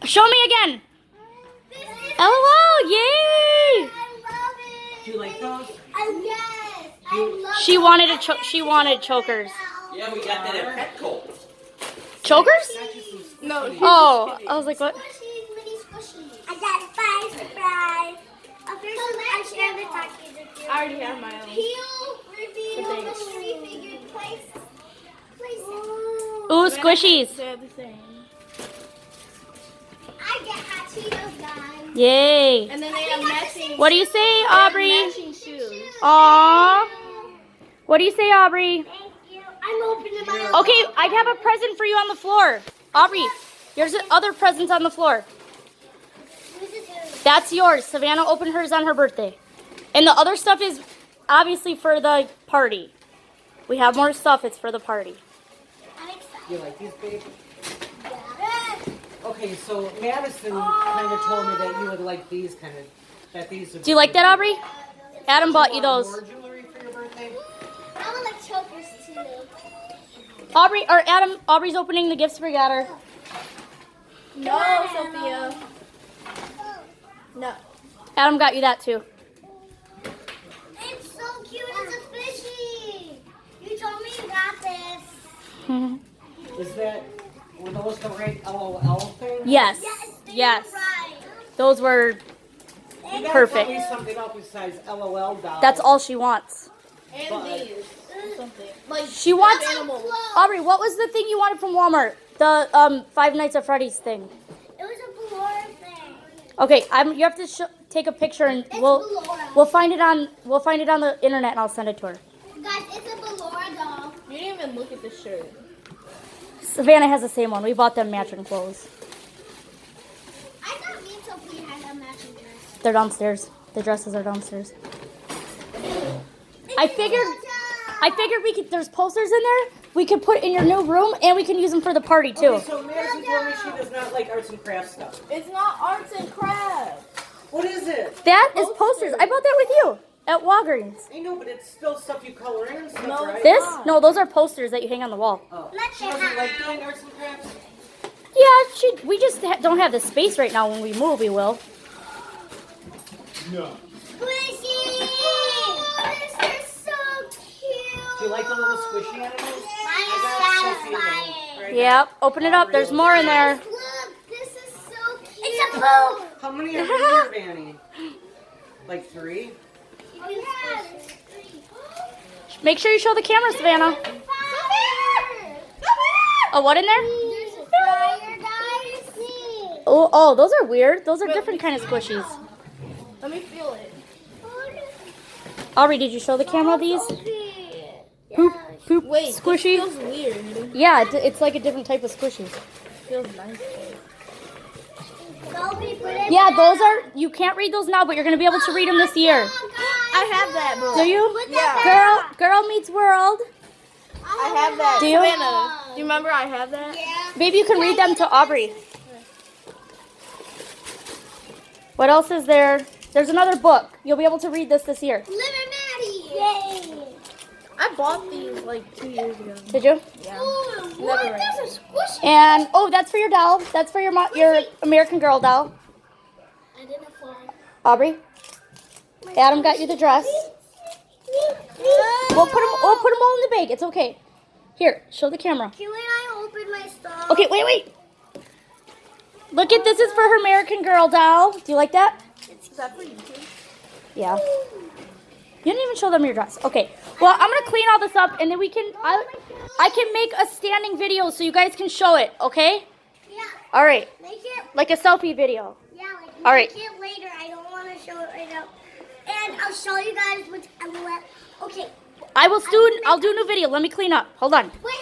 Show me again. LOL, yay! I love it. Do you like those? Yes, I love She wanted chokers. Yeah, we got that at Petco. Chokers? No. Oh, I was like, what? Squishies, mini squishies. I got 5 surprise. I share the Takis with you. I already have my own. Peel, reveal, mystery figure, place it. Ooh, squishies. They're the same. I get hot Cheetos, guys. Yay. And then they have matching. What do you say, Aubrey? Matching shoes. Aww. What do you say, Aubrey? Thank you. I'm opening my Okay, I have a present for you on the floor. Aubrey, there's other presents on the floor. That's yours. Savannah opened hers on her birthday. And the other stuff is obviously for the party. We have more stuff. It's for the party. I'm excited. You like these, babe? Yeah. Okay, so Madison kind of told me that you would like these kind of. That these. Do you like that, Aubrey? Adam bought you those. More jewelry for your birthday? I would like chokers too. Aubrey or Adam, Aubrey's opening the gifts we got her. No, Sophia. No. Adam got you that too. It's so cute. It's a fishy. You told me you got this. Is that. Were those the right LOL thing? Yes. They Yes. were right. Those were You gotta perfect. tell me something else besides LOL dolls. That's all she wants. And But- these. Something. Like She wants animals. Aubrey, what was the thing you wanted from Walmart? The Five Nights at Freddy's thing. It was a velour thing. Okay, you have to take a picture and It's we'll velour. find it on the internet and I'll send it to her. Guys, it's a velour doll. You didn't even look at the shirt. Savannah has the same one. We bought them matching clothes. I thought me and Sophia had a matching dress. They're downstairs. The dresses are downstairs. I figured we could. There's posters in there. We could put in your new room and we can use them for the party too. Okay, so Madison told me she does not like arts and crafts stuff. It's not arts and crafts. What is it? That is posters. I bought that with you at Walgreens. I know, but it's still stuff you color in and stuff, No, right? This? No, those are posters that you hang on the wall. Oh. Let's She doesn't like doing arts and crafts? Yeah, we just don't have the space right now. When we move, we will. No. Squishy! Oh, these are so cute. Do you like the little squishy animals? Mine I is got Sophie satisfying. them right Yep. Open it up. There's more in there. Look, this is so cute. It's a poop. now. How many are in here, Vanny? Like 3? Oh, yeah. Make sure you show the camera, Savannah. Oh, what in there? There's a fire, guys. Oh, those are weird. Those are different kind of squishies. Let me feel it. Aubrey, did you show the camera these? Poop, poop, Wait, squishy. this feels weird. Yeah, it's like a different type of squishy. Feels nice. Yeah, those are. You can't read those now, but you're gonna be able to read them this year. I have that, bro. Do you? Yeah. Girl meets world. I have that. Do you? Savannah, do you remember I have that? Yeah. Maybe you can read them to Aubrey. What else is there? There's another book. You'll be able to read this year. Liv and Maddie. Yay. I bought these like 2 years ago. Did you? Yeah. Ooh, what? Never There's a squishy. And that's for your doll. That's for your American Girl doll. I didn't fly. Aubrey. Adam got you the dress. We'll put them all in the bag. It's okay. Here, show the camera. Can I open my stuff? Okay, wait. Look at this is for her American Girl doll. Do you like that? Is that for you too? Yeah. You didn't even show them your dress. Okay. Well, I'm gonna clean all this up and then I can make a standing video so you guys can show it. Okay? Yeah. All right. Make it. Like a selfie video. Yeah. Like All right. Make it later. I don't want to show it right now. And I'll show you guys which I will. Okay. I'll do a new video. Let me clean up. Hold on. Wait.